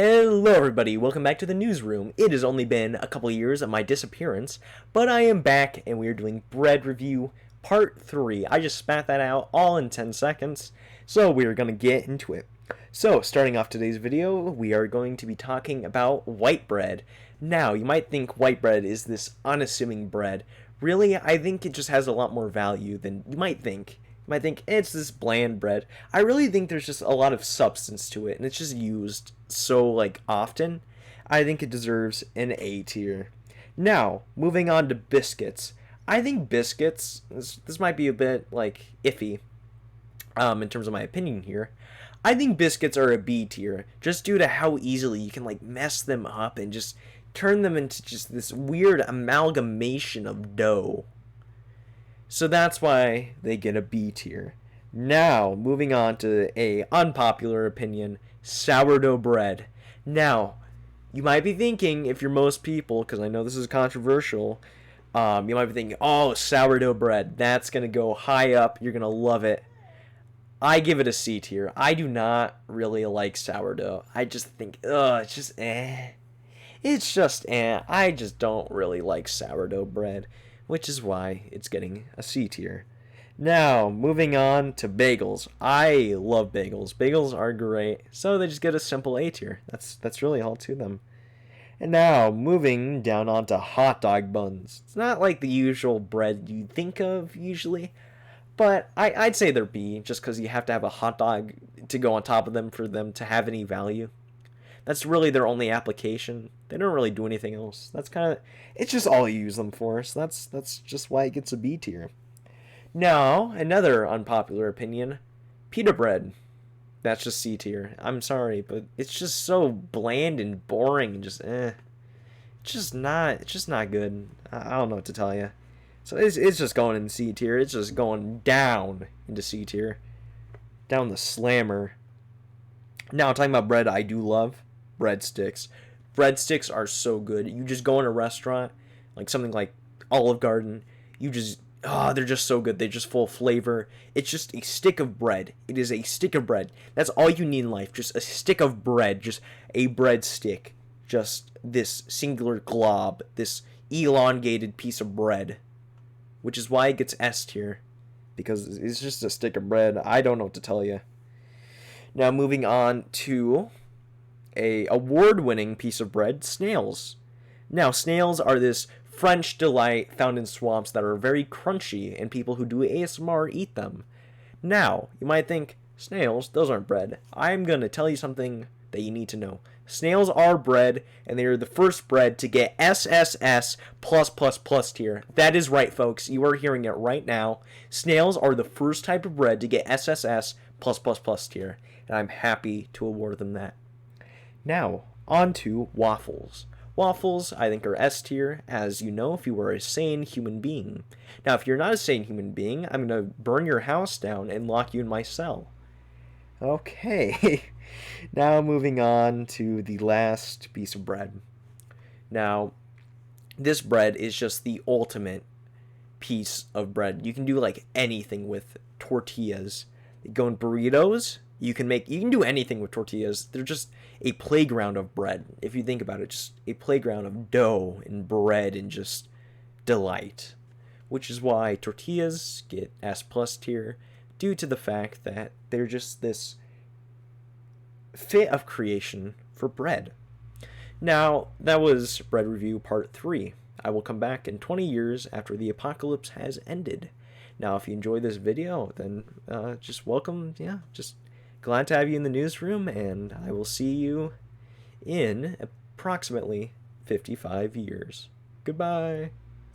Hello everybody, welcome back to the newsroom. It has only been a couple years of my disappearance, but I am back and we are doing bread review part 3. I just spat that out all in 10 seconds, so we are going to get into it. So, starting off today's video, we are going to be talking about white bread. Now, you might think white bread is this unassuming bread. Really, I think it just has a lot more value than you might think. You might think it's this bland bread. I really think there's just a lot of substance to it, and it's just used so often. I think it deserves an A tier. Now, moving on to biscuits. I think biscuits, this might be a bit iffy in terms of my opinion here. I think biscuits are a B tier just due to how easily you can mess them up and just turn them into just this weird amalgamation of dough. So that's why they get a B tier. Now, moving on to a unpopular opinion, sourdough bread. Now, you might be thinking, if you're most people, because I know this is controversial, you might be thinking, oh, sourdough bread, that's going to go high up, you're going to love it. I give it a C tier. I do not really like sourdough. I just think, it's just eh. It's just eh. I just don't really like sourdough bread, which is why it's getting a C tier. Now, moving on to bagels. I love bagels. Bagels are great, so they just get a simple A tier. That's really all to them. And now, moving down onto hot dog buns. It's not like the usual bread you think of usually, but I'd say they're B, just because you have to have a hot dog to go on top of them for them to have any value. That's really their only application. They don't really do anything else. It's just all you use them for, so that's just why it gets a B tier. Now, another unpopular opinion, pita bread. That's just C tier. I'm sorry, but it's just so bland and boring and just eh. It's just not good. I don't know what to tell you. So it's just going in C tier. It's just going down into C tier. Down the slammer. Now, talking about bread I do love, breadsticks. Breadsticks are so good. You just go in a restaurant, like something like Olive Garden, they're just so good. They're just full of flavor. It's just a stick of bread. It is a stick of bread. That's all you need in life. Just a stick of bread. Just a breadstick. Just this singular glob. This elongated piece of bread. Which is why it gets S tier. Because it's just a stick of bread. I don't know what to tell you. Now moving on to a award-winning piece of bread, snails. Now snails are this French delight found in swamps that are very crunchy, and people who do ASMR eat them. Now, you might think, snails, those aren't bread. I'm going to tell you something that you need to know. Snails are bread, and they are the first bread to get SSS+++ tier. That is right, folks. You are hearing it right now. Snails are the first type of bread to get SSS++ tier, and I'm happy to award them that. Now, on to waffles. Waffles, I think, are S tier, as you know, if you were a sane human being. Now, if you're not a sane human being, I'm going to burn your house down and lock you in my cell. Okay. Now, moving on to the last piece of bread. Now, this bread is just the ultimate piece of bread. You can do, anything with tortillas. You go in burritos. You can do anything with tortillas. They're just a playground of bread. If you think about it, just a playground of dough and bread and just delight. Which is why tortillas get S+ tier due to the fact that they're just this fit of creation for bread. Now, that was bread review part 3. I will come back in 20 years after the apocalypse has ended. Now, if you enjoyed this video, then just welcome, just glad to have you in the newsroom, and I will see you in approximately 55 years. Goodbye.